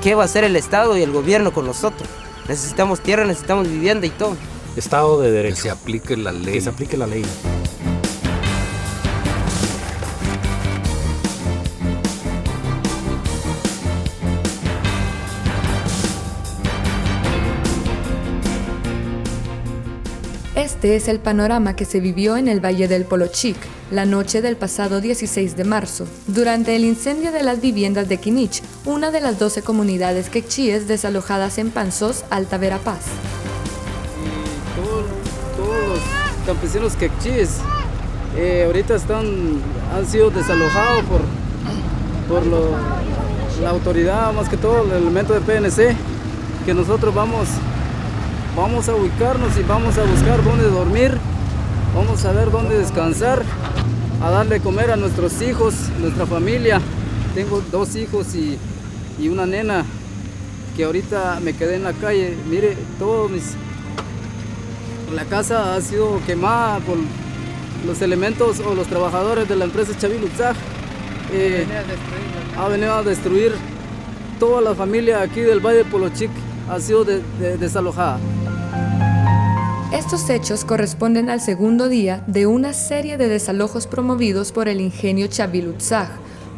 ¿qué va a hacer el Estado y el gobierno con nosotros? Necesitamos tierra, necesitamos vivienda y todo. Estado de Derecho. Que se aplique la ley. Que se aplique la ley. Este es el panorama que se vivió en el Valle del Polochic la noche del pasado 16 de marzo, durante el incendio de las viviendas de Quinich, una de las 12 comunidades quechíes desalojadas en Panzós, Alta Verapaz. Todos los campesinos quechíes ahorita han sido desalojados por la autoridad, más que todo el elemento de PNC, que nosotros vamos a ubicarnos y vamos a buscar dónde dormir, vamos a ver dónde descansar, a darle comer a nuestros hijos, nuestra familia. Tengo 2 hijos y una nena que ahorita me quedé en la calle. Mire, la casa ha sido quemada por los elementos o los trabajadores de la empresa Chavilutzaj. Ha venido a destruir toda la familia aquí del Valle de Polochic, ha sido desalojada. Estos hechos corresponden al segundo día de una serie de desalojos promovidos por el ingenio Chavilutzaj,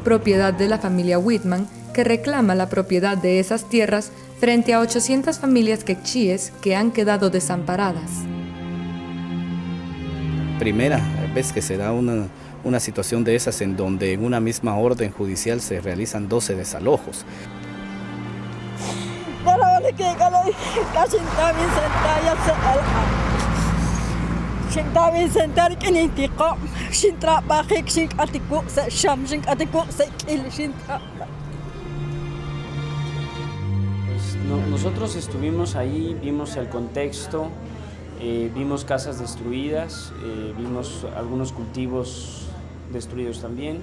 propiedad de la familia Whitman, que reclama la propiedad de esas tierras frente a 800 familias quechíes que han quedado desamparadas. Primera vez que se da una situación de esas en donde en una misma orden judicial se realizan 12 desalojos. Nosotros estuvimos ahí, vimos el contexto, vimos casas destruidas, vimos algunos cultivos destruidos también.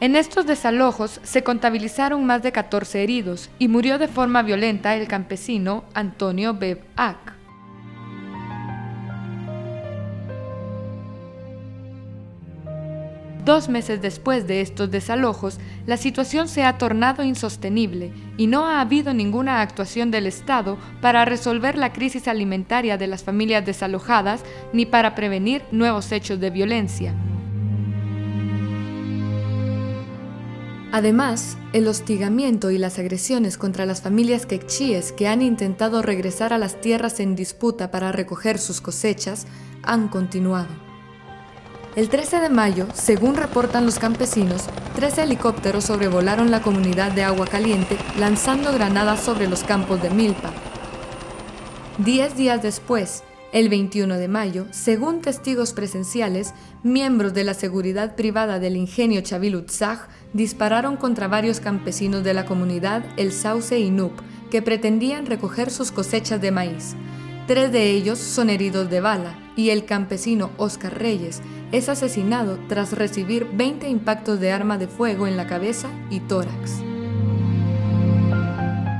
En estos desalojos se contabilizaron más de 14 heridos y murió de forma violenta el campesino Antonio Beb-Ak. Dos meses después de estos desalojos, la situación se ha tornado insostenible y no ha habido ninguna actuación del Estado para resolver la crisis alimentaria de las familias desalojadas ni para prevenir nuevos hechos de violencia. Además, el hostigamiento y las agresiones contra las familias quechíes que han intentado regresar a las tierras en disputa para recoger sus cosechas han continuado. El 13 de mayo, según reportan los campesinos, 3 helicópteros sobrevolaron la comunidad de Agua Caliente lanzando granadas sobre los campos de milpa. 10 días después, el 21 de mayo, según testigos presenciales, miembros de la seguridad privada del ingenio Chavilutzaj dispararon contra varios campesinos de la comunidad El Sauce y Nup, que pretendían recoger sus cosechas de maíz. 3 de ellos son heridos de bala y el campesino Oscar Reyes es asesinado tras recibir 20 impactos de arma de fuego en la cabeza y tórax.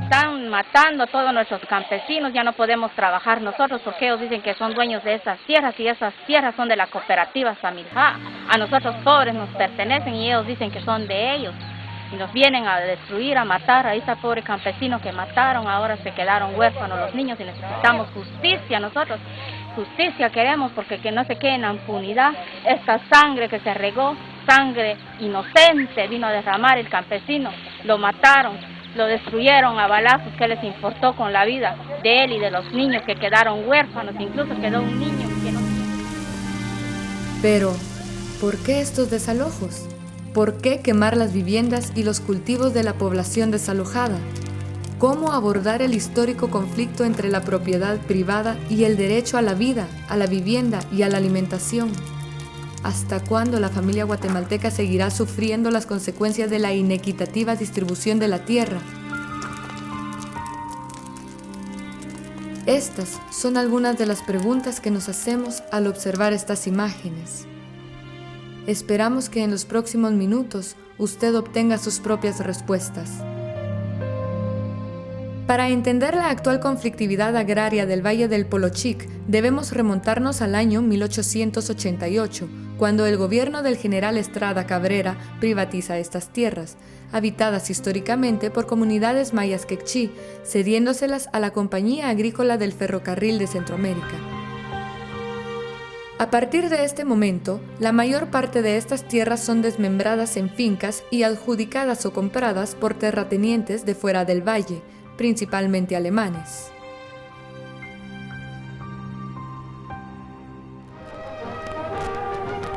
Están matando a todos nuestros campesinos, ya no podemos trabajar nosotros porque ellos dicen que son dueños de esas tierras y esas tierras son de la cooperativa Samilja. A nosotros pobres nos pertenecen y ellos dicen que son de ellos. Y nos vienen a destruir, a matar. Ahí está el pobre campesino que mataron, ahora se quedaron huérfanos los niños y necesitamos justicia nosotros. Justicia queremos porque que no se quede en impunidad. Esta sangre que se regó, sangre inocente vino a derramar el campesino. Lo mataron, lo destruyeron a balazos. ¿Qué les importó con la vida de él y de los niños que quedaron huérfanos? Incluso quedó un niño que no... Pero, ¿por qué estos desalojos? ¿Por qué quemar las viviendas y los cultivos de la población desalojada? ¿Cómo abordar el histórico conflicto entre la propiedad privada y el derecho a la vida, a la vivienda y a la alimentación? ¿Hasta cuándo la familia guatemalteca seguirá sufriendo las consecuencias de la inequitativa distribución de la tierra? Estas son algunas de las preguntas que nos hacemos al observar estas imágenes. Esperamos que en los próximos minutos usted obtenga sus propias respuestas. Para entender la actual conflictividad agraria del Valle del Polochic, debemos remontarnos al año 1888, cuando el gobierno del general Estrada Cabrera privatiza estas tierras, habitadas históricamente por comunidades mayas quechí, cediéndoselas a la Compañía Agrícola del Ferrocarril de Centroamérica. A partir de este momento, la mayor parte de estas tierras son desmembradas en fincas y adjudicadas o compradas por terratenientes de fuera del valle, principalmente alemanes.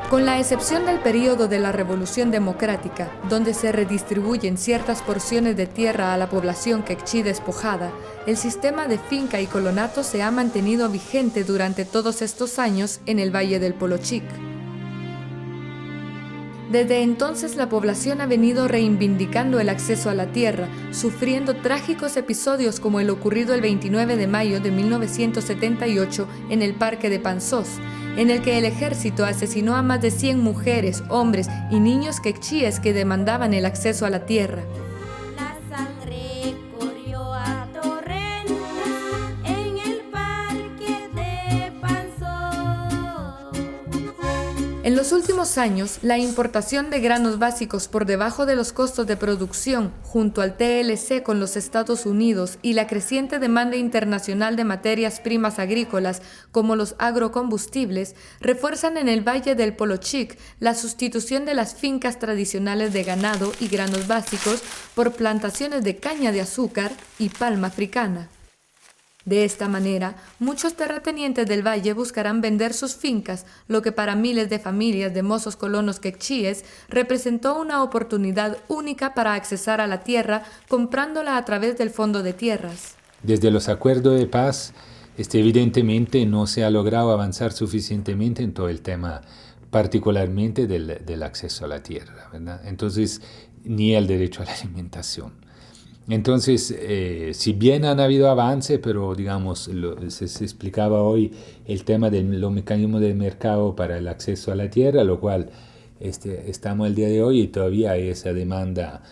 Con la excepción del período de la Revolución Democrática, donde se redistribuyen ciertas porciones de tierra a la población quechí despojada, el sistema de finca y colonato se ha mantenido vigente durante todos estos años en el Valle del Polochic. Desde entonces la población ha venido reivindicando el acceso a la tierra, sufriendo trágicos episodios como el ocurrido el 29 de mayo de 1978 en el Parque de Panzós, en el que el ejército asesinó a más de 100 mujeres, hombres y niños quechíes que demandaban el acceso a la tierra. La sangre corrió a torrentes en el Parque de Panzós. En los últimos años, la importación de granos básicos por debajo de los costos de producción, junto al TLC con los Estados Unidos y la creciente demanda internacional de materias primas agrícolas, como los agrocombustibles, refuerzan en el Valle del Polochic la sustitución de las fincas tradicionales de ganado y granos básicos por plantaciones de caña de azúcar y palma africana. De esta manera, muchos terratenientes del valle buscarán vender sus fincas, lo que para miles de familias de mozos colonos quechíes representó una oportunidad única para accesar a la tierra comprándola a través del Fondo de Tierras. Desde los acuerdos de paz, evidentemente no se ha logrado avanzar suficientemente en todo el tema, particularmente del acceso a la tierra, ¿verdad? Entonces, ni el derecho a la alimentación. Entonces, si bien han habido avance, pero digamos, se explicaba hoy el tema de los mecanismos del mercado para el acceso a la tierra, lo cual estamos el día de hoy y todavía hay esa demanda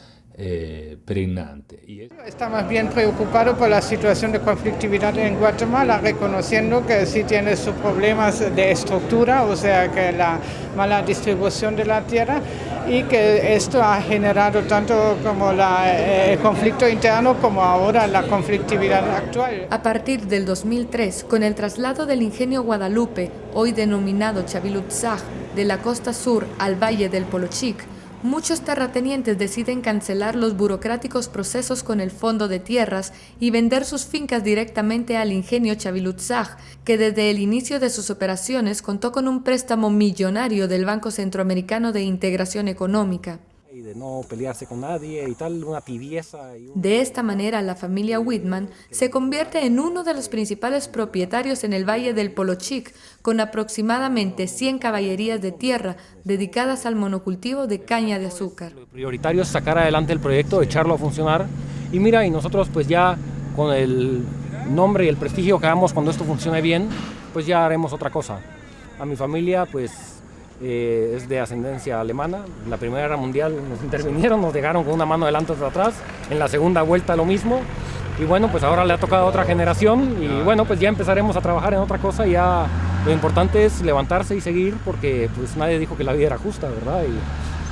pregnante. Está más bien preocupado por la situación de conflictividad en Guatemala, reconociendo que sí tiene sus problemas de estructura, o sea que la mala distribución de la tierra, y que esto ha generado tanto como el conflicto interno como ahora la conflictividad actual. A partir del 2003, con el traslado del ingenio Guadalupe, hoy denominado Chavilutzaj, de la costa sur al Valle del Polochic, muchos terratenientes deciden cancelar los burocráticos procesos con el Fondo de Tierras y vender sus fincas directamente al ingenio Chavilutzaj, que desde el inicio de sus operaciones contó con un préstamo millonario del Banco Centroamericano de Integración Económica. Y de no pelearse con nadie y tal, una tibieza. De esta manera, la familia Whitman se convierte en uno de los principales propietarios en el Valle del Polochic, con aproximadamente 100 caballerías de tierra dedicadas al monocultivo de caña de azúcar. Lo prioritario es sacar adelante el proyecto, echarlo a funcionar. Y mira, y nosotros pues ya con el nombre y el prestigio que hagamos cuando esto funcione bien, pues ya haremos otra cosa. A mi familia pues es de ascendencia alemana. En la Primera Guerra Mundial nos intervinieron, nos dejaron con una mano adelante y otra atrás. En la Segunda Vuelta lo mismo. Y bueno, pues ahora le ha tocado a otra generación y bueno, pues ya empezaremos a trabajar en otra cosa. Ya lo importante es levantarse y seguir porque pues nadie dijo que la vida era justa, ¿verdad? Y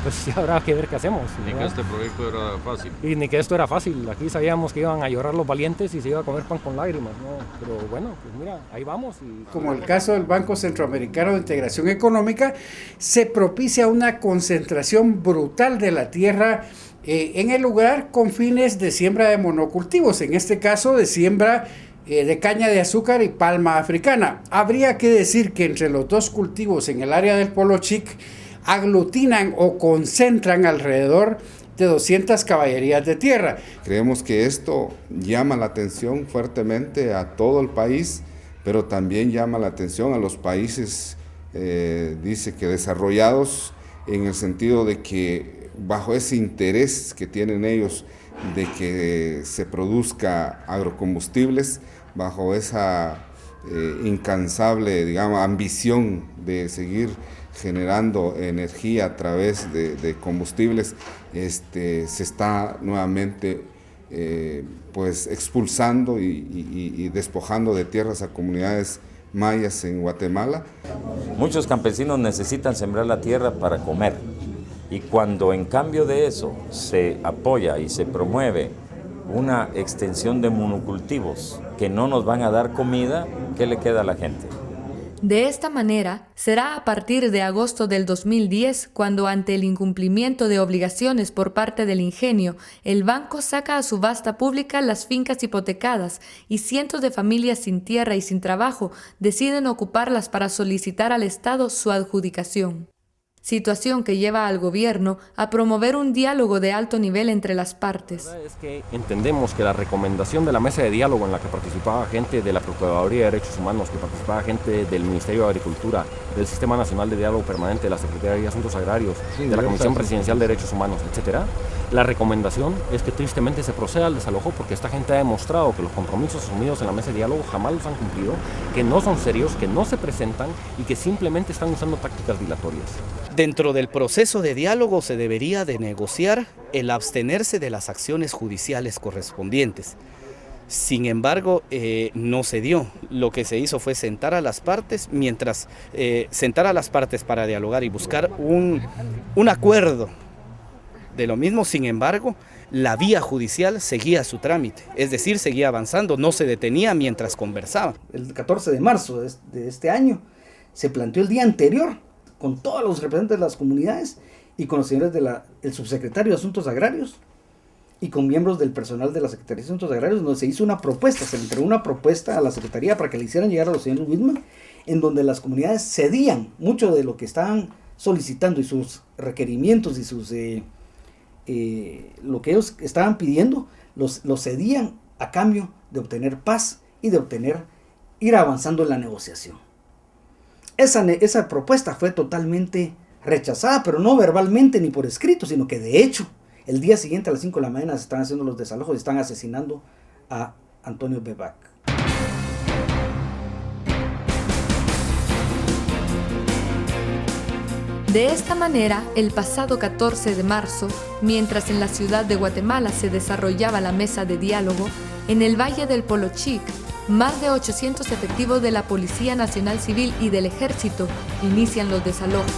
pues ya habrá que ver qué hacemos. Ni que este proyecto era fácil. Y ni que esto era fácil. Aquí sabíamos que iban a llorar los valientes y se iba a comer pan con lágrimas, ¿no? Pero bueno, pues mira, ahí vamos. Como el caso del Banco Centroamericano de Integración Económica, se propicia una concentración brutal de la tierra en el lugar con fines de siembra de monocultivos, en este caso de siembra de caña de azúcar y palma africana. Habría que decir que entre los dos cultivos en el área del Polochic aglutinan o concentran alrededor de 200 caballerías de tierra. Creemos que esto llama la atención fuertemente a todo el país, pero también llama la atención a los países, dice que desarrollados, en el sentido de que bajo ese interés que tienen ellos de que se produzca agrocombustibles, bajo esa incansable, digamos, ambición de seguir generando energía a través de combustibles, se está nuevamente pues expulsando y despojando de tierras a comunidades mayas en Guatemala. Muchos campesinos necesitan sembrar la tierra para comer, y cuando en cambio de eso se apoya y se promueve una extensión de monocultivos que no nos van a dar comida, ¿qué le queda a la gente? De esta manera, será a partir de agosto del 2010 cuando, ante el incumplimiento de obligaciones por parte del ingenio, el banco saca a subasta pública las fincas hipotecadas y cientos de familias sin tierra y sin trabajo deciden ocuparlas para solicitar al Estado su adjudicación. Situación que lleva al gobierno a promover un diálogo de alto nivel entre las partes. La verdad es que entendemos que la recomendación de la mesa de diálogo en la que participaba gente de la Procuraduría de Derechos Humanos, que participaba gente del Ministerio de Agricultura, del Sistema Nacional de Diálogo Permanente, de la Secretaría de Asuntos Agrarios, de la Comisión Presidencial de Derechos Humanos, etc., la recomendación es que tristemente se proceda al desalojo porque esta gente ha demostrado que los compromisos asumidos en la mesa de diálogo jamás los han cumplido, que no son serios, que no se presentan y que simplemente están usando tácticas dilatorias. Dentro del proceso de diálogo se debería de negociar el abstenerse de las acciones judiciales correspondientes. Sin embargo, no se dio. Lo que se hizo fue sentar a las partes, sentar a las partes para dialogar y buscar un acuerdo de lo mismo. Sin embargo, la vía judicial seguía su trámite, es decir, seguía avanzando, no se detenía mientras conversaba. El 14 de marzo de este año se planteó el día anterior con todos los representantes de las comunidades y con los señores del subsecretario de Asuntos Agrarios y con miembros del personal de la Secretaría de Asuntos Agrarios, donde se hizo una propuesta, se le entregó una propuesta a la Secretaría para que le hicieran llegar a los señores Whitman, en donde las comunidades cedían mucho de lo que estaban solicitando y sus requerimientos y sus lo que ellos estaban pidiendo, los cedían a cambio de obtener paz y de ir avanzando en la negociación. Esa propuesta fue totalmente rechazada, pero no verbalmente ni por escrito, sino que de hecho, el día siguiente a las 5 de la mañana se están haciendo los desalojos y están asesinando a Antonio Bebac. De esta manera, el pasado 14 de marzo, mientras en la ciudad de Guatemala se desarrollaba la mesa de diálogo, en el Valle del Polochic, más de 800 efectivos de la Policía Nacional Civil y del Ejército inician los desalojos.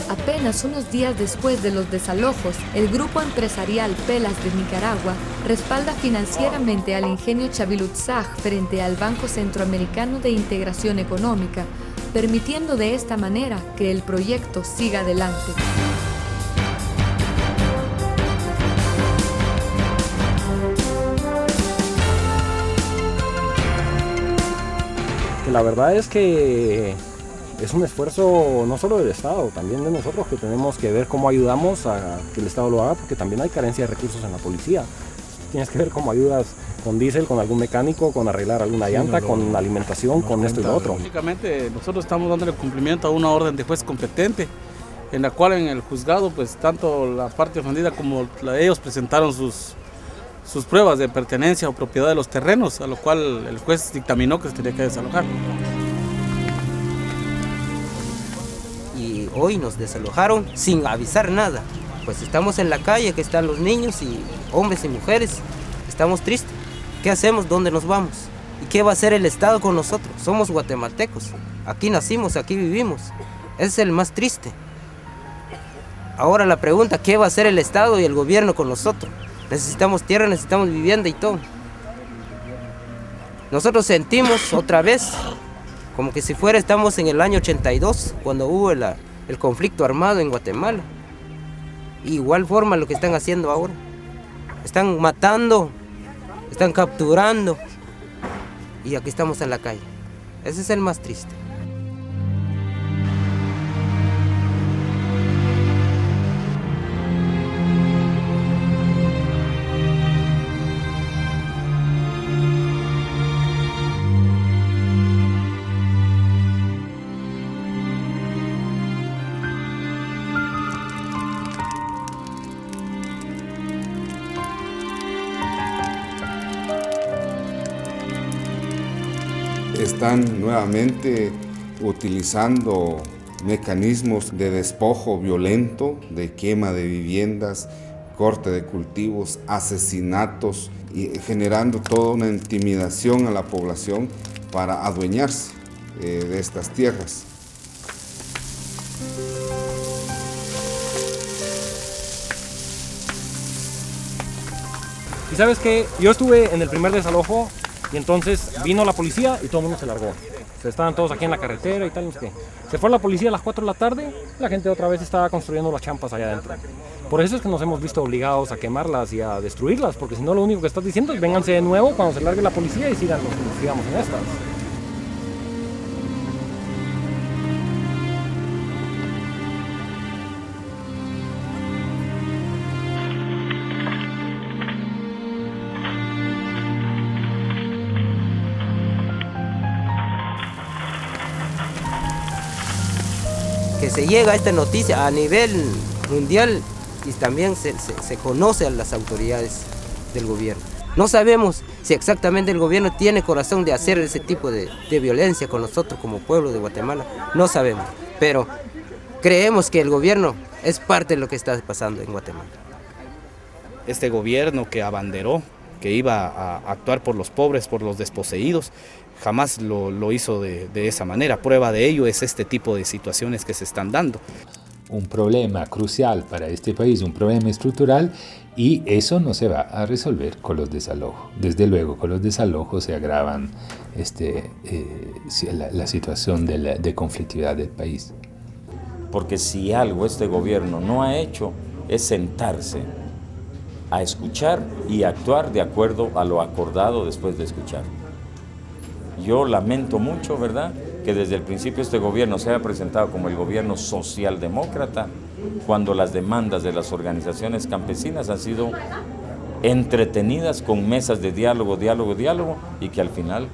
Apenas unos días después de los desalojos, el grupo empresarial Pelas de Nicaragua respalda financieramente al ingenio Chavilutzaj frente al Banco Centroamericano de Integración Económica, permitiendo de esta manera que el proyecto siga adelante. La verdad es que es un esfuerzo no solo del Estado, también de nosotros, que tenemos que ver cómo ayudamos a que el Estado lo haga, porque también hay carencia de recursos en la policía. Tienes que ver cómo ayudas con diésel, con algún mecánico, con arreglar alguna llanta, con alimentación, con esto y lo otro. Únicamente nosotros estamos dándole cumplimiento a una orden de juez competente, en la cual en el juzgado, pues tanto la parte ofendida como ellos presentaron sus pruebas de pertenencia o propiedad de los terrenos, a lo cual el juez dictaminó que se tenía que desalojar. Y hoy nos desalojaron sin avisar nada. Pues estamos en la calle, que están los niños y hombres y mujeres. Estamos tristes. ¿Qué hacemos? ¿Dónde nos vamos? ¿Y qué va a hacer el Estado con nosotros? Somos guatemaltecos. Aquí nacimos, aquí vivimos. Ese es el más triste. Ahora la pregunta, ¿qué va a hacer el Estado y el gobierno con nosotros? Necesitamos tierra, necesitamos vivienda y todo. Nosotros sentimos otra vez como que si fuera estamos en el año 82, cuando hubo el conflicto armado en Guatemala. Igual forma lo que están haciendo ahora. Están matando, están capturando y aquí estamos en la calle. Ese es el más triste. están nuevamente utilizando mecanismos de despojo violento, de quema de viviendas, corte de cultivos, asesinatos, y generando toda una intimidación a la población para adueñarse de estas tierras. Y sabes que yo estuve en el primer desalojo y entonces vino la policía y todo el mundo se largó. Estaban todos aquí en la carretera y tal, no sé qué. Se fue la policía a las 4 de la tarde, la gente otra vez estaba construyendo las champas allá adentro. Por eso es que nos hemos visto obligados a quemarlas y a destruirlas, porque si no lo único que estás diciendo es vénganse de nuevo cuando se largue la policía y sigamos en estas. Que se llega a esta noticia a nivel mundial y también se conoce a las autoridades del gobierno. No sabemos si exactamente el gobierno tiene corazón de hacer ese tipo de violencia con nosotros como pueblo de Guatemala. No sabemos, pero creemos que el gobierno es parte de lo que está pasando en Guatemala. Este gobierno que abanderó que iba a actuar por los pobres, por los desposeídos, jamás lo hizo de esa manera. Prueba de ello es este tipo de situaciones que se están dando. Un problema crucial para este país, un problema estructural, y eso no se va a resolver con los desalojos. Desde luego, con los desalojos se agravan la situación de conflictividad del país. Porque si algo este gobierno no ha hecho es sentarse a escuchar y actuar de acuerdo a lo acordado después de escuchar. Yo lamento mucho, ¿verdad?, que desde el principio este gobierno se haya presentado como el gobierno socialdemócrata, cuando las demandas de las organizaciones campesinas han sido entretenidas con mesas de diálogo, y que al final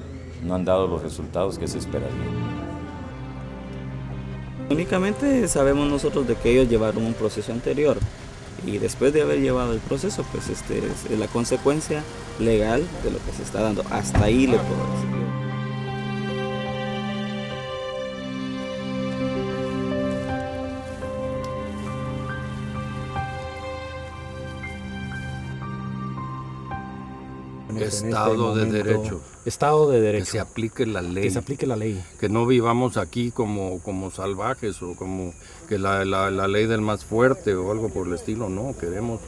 no han dado los resultados que se esperarían. Únicamente sabemos nosotros de que ellos llevaron un proceso anterior y después de haber llevado el proceso, pues es la consecuencia legal de lo que se está dando. Hasta ahí le puedo decir. Estado de Derecho. Estado de Derecho. Que se aplique la ley. Que se aplique la ley. Que no vivamos aquí como salvajes o como que la ley del más fuerte o algo por el estilo. No, queremos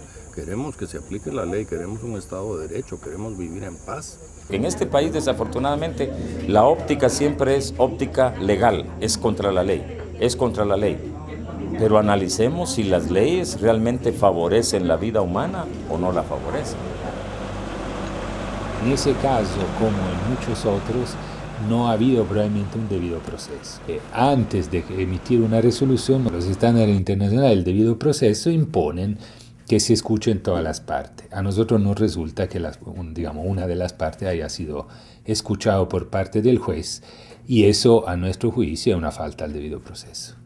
que se aplique la ley, queremos un Estado de Derecho, queremos vivir en paz. En este país, desafortunadamente, la óptica siempre es óptica legal, es contra la ley. Pero analicemos si las leyes realmente favorecen la vida humana o no la favorecen. En ese caso, como en muchos otros, no ha habido probablemente un debido proceso. Antes de emitir una resolución, los estándares internacionales del debido proceso imponen que se escuchen todas las partes. A nosotros nos resulta que una de las partes haya sido escuchado por parte del juez, y eso, a nuestro juicio, es una falta al debido proceso.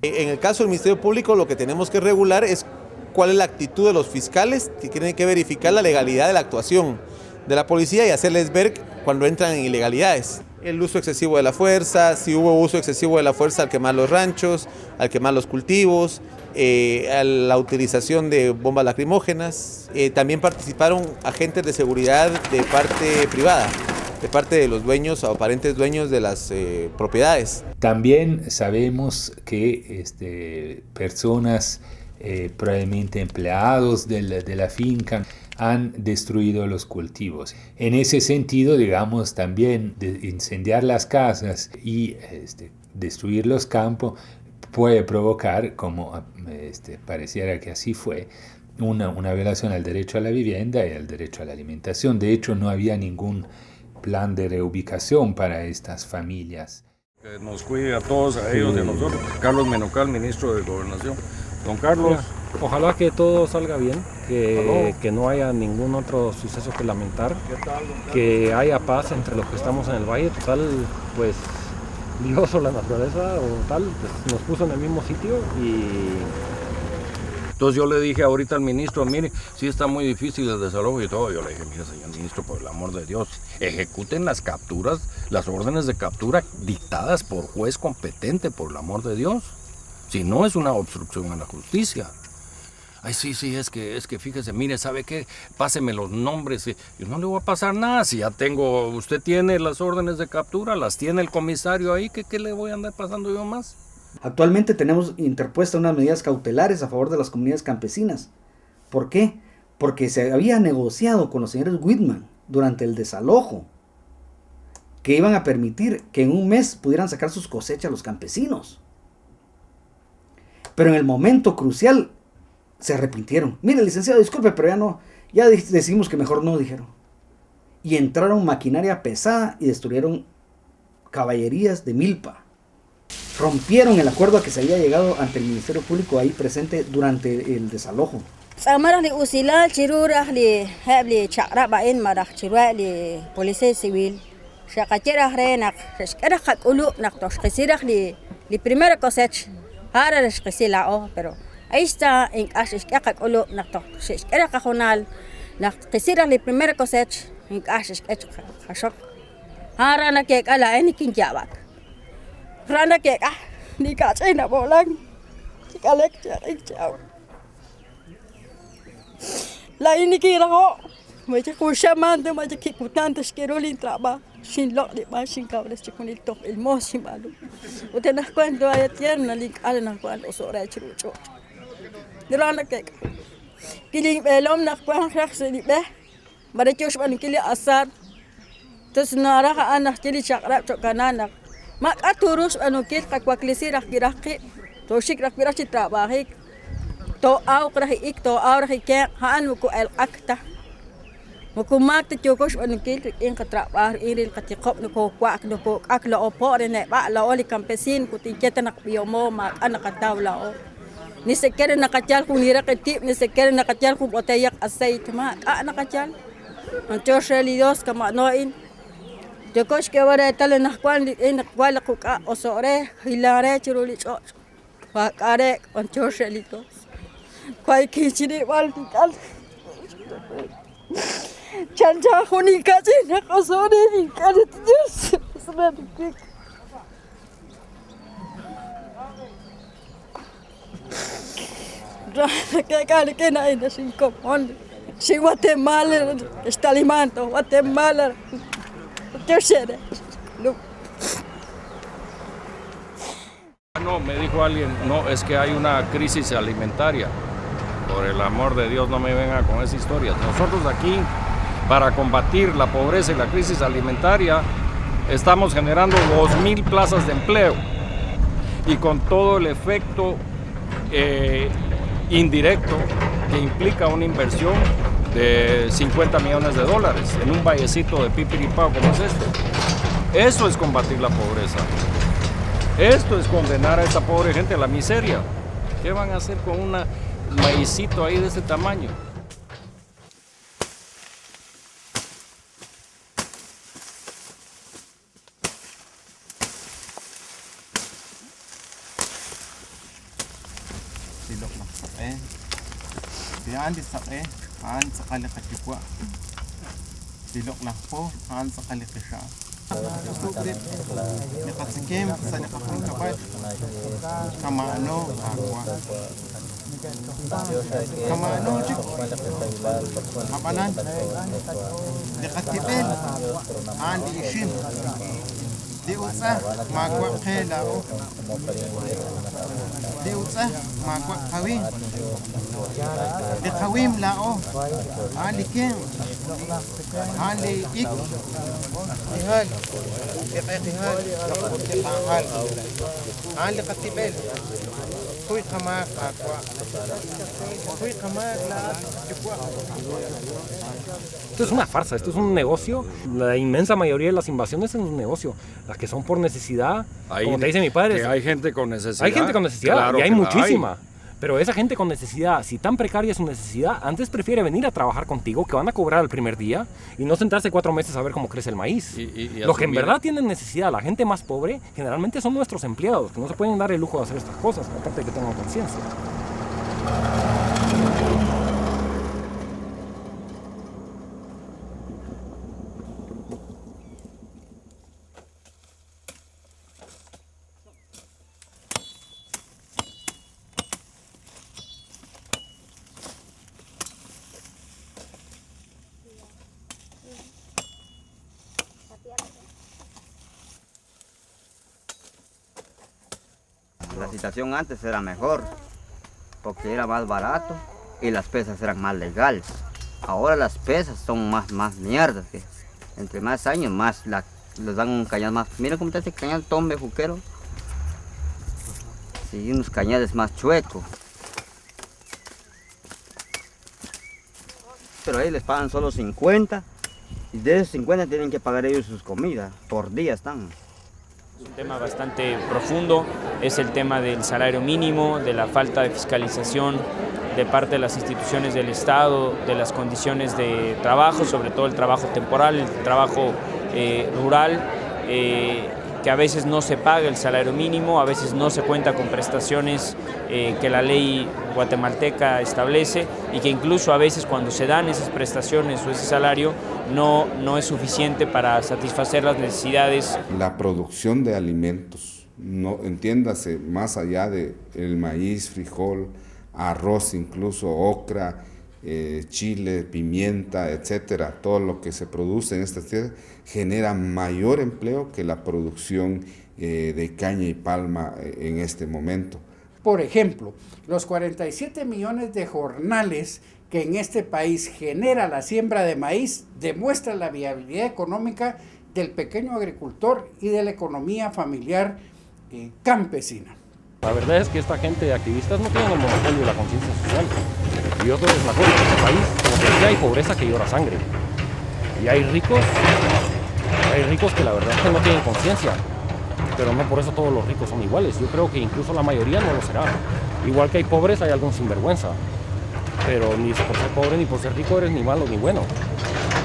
En el caso del Ministerio Público, lo que tenemos que regular es cuál es la actitud de los fiscales, que tienen que verificar la legalidad de la actuación de la policía y hacerles ver cuando entran en ilegalidades. El uso excesivo de la fuerza, si hubo uso excesivo de la fuerza al quemar los ranchos, al quemar los cultivos, a la utilización de bombas lacrimógenas. También participaron agentes de seguridad de parte privada, de parte de los dueños o aparentes dueños de las propiedades. También sabemos que personas, probablemente empleados de la finca, han destruido los cultivos. En ese sentido, digamos, también incendiar las casas y destruir los campos puede provocar, como pareciera que así fue, una violación al derecho a la vivienda y al derecho a la alimentación. De hecho, no había ningún plan de reubicación para estas familias. Que nos cuide a todos, a ellos y a nosotros. Carlos Menocal, ministro de Gobernación. Don Carlos. Ojalá que todo salga bien, que no haya ningún otro suceso que lamentar, que haya paz entre los que estamos en el valle. Total, pues Dios o la naturaleza o tal, pues, nos puso en el mismo sitio y Entonces yo le dije ahorita al ministro, mire, sí está muy difícil el desalojo y todo. Yo le dije, mire, señor ministro, por el amor de Dios, ejecuten las capturas, las órdenes de captura dictadas por juez competente, por el amor de Dios. Si no, es una obstrucción a la justicia. Ay, sí, es que fíjese, mire, ¿sabe qué? Páseme los nombres. Yo no le voy a pasar nada, si ya tengo, usted tiene las órdenes de captura, las tiene el comisario ahí, ¿qué le voy a andar pasando yo más? Actualmente tenemos interpuestas unas medidas cautelares a favor de las comunidades campesinas. ¿Por qué? Porque se había negociado con los señores Whitman durante el desalojo que iban a permitir que en un mes pudieran sacar sus cosechas los campesinos. Pero en el momento crucial se arrepintieron. Mire, licenciado, disculpe, pero ya decidimos que mejor no, dijeron. Y entraron maquinaria pesada y destruyeron caballerías de milpa. Rompieron el acuerdo a que se había llegado ante el Ministerio Público ahí presente durante el desalojo. Amarah li usila chirurah li habli chaqra bain marah chirwa li policía civil. Shaqachirah renak, shqarah qaqulu nak toshqisirah li primera cosecha. Ahora les qisila pero ahí está en Ashish qaqulu nak toshqarah qajonal nak qisirah li primera cosecha en Ashish qashok. Ahora nak ke ala en kinjabak. Rana ke ni kachina bolang. Kalek chao. La ini kira ho, macam kusyaman tu macam kikutan tu sekerolin traba, sinlok di masing kau dah sekunil tok ilmu si malu. Udah nak kuan tu ayat yang nalik ada nak kuan osore cerucuk. Dilan nak kek, kili belom nak kuan rak sedih beh, pada cus pan kili asar, terus narah anak kili cakrak cok kanan nak, mak aturus anukit kakwakilisi rak kirakki, tosik rak kirak citra bahik. To au krahi to au rahi ke haan muku el akta muku mak te chokos anukil in katra bar iril katikop nuko kwak nuko akla opo rene ba la oli campesin ku tiketa nak biomo mak anakataw lao ni sekere nakachal ku nira ketip ni sekere nakachal ku botayak asait ma nakachal ancho shelidos kama noin chokos ke wara tal nakwan in kwala ku ka osore hilare chiruli chok wa kare ancho shelidos Kwai kichini waltikal. Chanja honi kaji nak osone ni kali tius sebenarnya. Kayak kali kena ini singkop on. Si Guatemala está limando Guatemala. Tercera. No, me dijo alguien, no, es que hay una crisis alimentaria. Por el amor de Dios, no me venga con esa historia. Nosotros aquí, para combatir la pobreza y la crisis alimentaria, estamos generando 2,000 plazas de empleo. Y con todo el efecto indirecto que implica una inversión de $50 millones en un vallecito de Pipiripao como es este. Eso es combatir la pobreza. Esto es condenar a esta pobre gente a la miseria. ¿Qué van a hacer con un maicito ahí de ese tamaño? Nikatikim sa nikapun kapat kamano agua kamano chik apanan nikatipel andi ishim di utsa magwa khelao di utsa magwa kawin di kawim lao andi kem andi ik tihal tihal tihal andi katibel kuy kamak agwa kuy kamak la chukwa. Esto es una farsa, esto es un negocio. La inmensa mayoría de las invasiones es un negocio. Las que son por necesidad, como te dice mi padre. Que hay gente con necesidad. Hay gente con necesidad, claro, y hay muchísima. Pero esa gente con necesidad, si tan precaria es su necesidad, antes prefiere venir a trabajar contigo, que van a cobrar el primer día, y no sentarse 4 meses a ver cómo crece el maíz. Los que en verdad tienen necesidad, la gente más pobre, generalmente son nuestros empleados, que no se pueden dar el lujo de hacer estas cosas, aparte de que tengan conciencia. situación antes era mejor, porque era más barato y las pesas eran más legales. Ahora las pesas son más mierdas, que entre más años más les dan un cañal más. Mira cómo está este cañal tombe juquero. Sí, unos cañales más chuecos. Pero ahí les pagan solo 50 y de esos 50 tienen que pagar ellos sus comidas, por día están. Es un tema bastante profundo, es el tema del salario mínimo, de la falta de fiscalización de parte de las instituciones del Estado, de las condiciones de trabajo, sobre todo el trabajo temporal, el trabajo rural, que a veces no se paga el salario mínimo, a veces no se cuenta con prestaciones que la ley guatemalteca establece y que incluso a veces cuando se dan esas prestaciones o ese salario no es suficiente para satisfacer las necesidades. La producción de alimentos, no, entiéndase, más allá de el maíz, frijol, arroz, incluso ocra, chile, pimienta, etcétera, todo lo que se produce en estas tierras genera mayor empleo que la producción de caña y palma en este momento. Por ejemplo, los 47 millones de jornales que en este país genera la siembra de maíz demuestra la viabilidad económica del pequeño agricultor y de la economía familiar campesina. La verdad es que esta gente de activistas no tienen el monopolio de la conciencia social. Y otra es la cosa, en este país, como te decía, hay pobreza que llora sangre. Y hay ricos que la verdad es que no tienen conciencia. Pero no por eso todos los ricos son iguales. Yo creo que incluso la mayoría no lo será. Igual que hay pobres, hay algún sinvergüenza. Pero ni por ser pobre ni por ser rico eres ni malo ni bueno.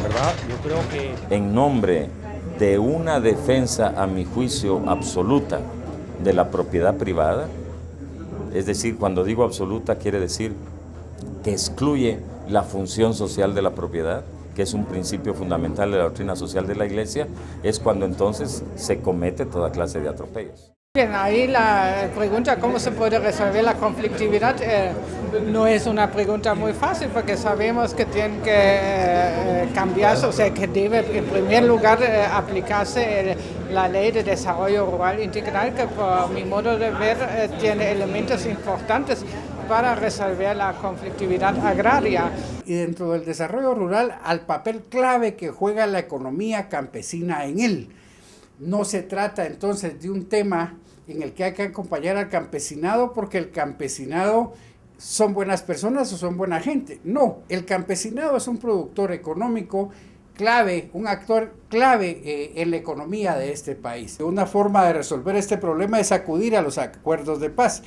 ¿Verdad? Yo creo que... En nombre de una defensa, a mi juicio, absoluta de la propiedad privada, es decir, cuando digo absoluta quiere decir que excluye la función social de la propiedad, que es un principio fundamental de la doctrina social de la Iglesia, es cuando entonces se comete toda clase de atropellos. Bien, ahí la pregunta cómo se puede resolver la conflictividad no es una pregunta muy fácil porque sabemos que tiene que cambiarse, o sea que debe en primer lugar aplicarse la Ley de Desarrollo Rural Integral, que por mi modo de ver tiene elementos importantes para resolver la conflictividad agraria. Y dentro del desarrollo rural, al papel clave que juega la economía campesina en él. No se trata entonces de un tema en el que hay que acompañar al campesinado porque el campesinado son buenas personas o son buena gente. No, el campesinado es un productor económico clave, un actor clave en la economía de este país. Una forma de resolver este problema es acudir a los acuerdos de paz.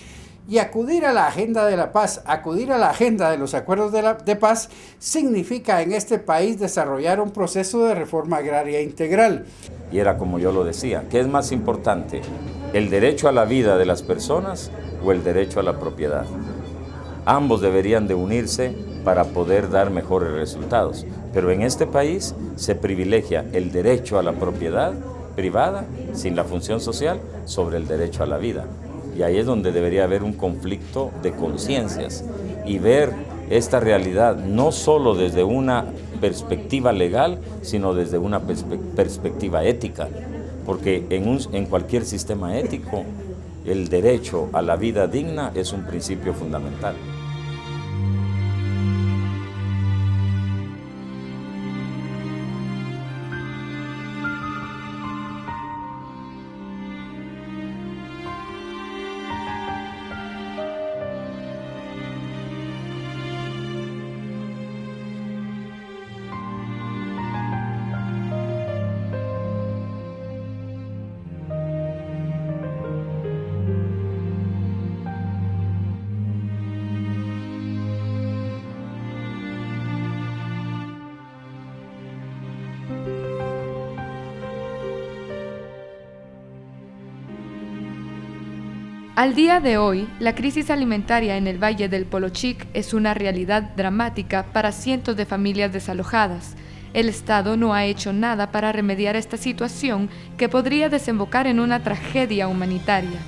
Y acudir a la agenda de la paz, acudir a la agenda de los acuerdos de paz, significa en este país desarrollar un proceso de reforma agraria integral. Y era como yo lo decía, ¿qué es más importante? ¿El derecho a la vida de las personas o el derecho a la propiedad? Ambos deberían de unirse para poder dar mejores resultados. Pero en este país se privilegia el derecho a la propiedad privada, sin la función social, sobre el derecho a la vida. Y ahí es donde debería haber un conflicto de conciencias y ver esta realidad no solo desde una perspectiva legal, sino desde una perspectiva ética. Porque en cualquier sistema ético, el derecho a la vida digna es un principio fundamental. Al día de hoy, la crisis alimentaria en el Valle del Polochic es una realidad dramática para cientos de familias desalojadas. El Estado no ha hecho nada para remediar esta situación que podría desembocar en una tragedia humanitaria.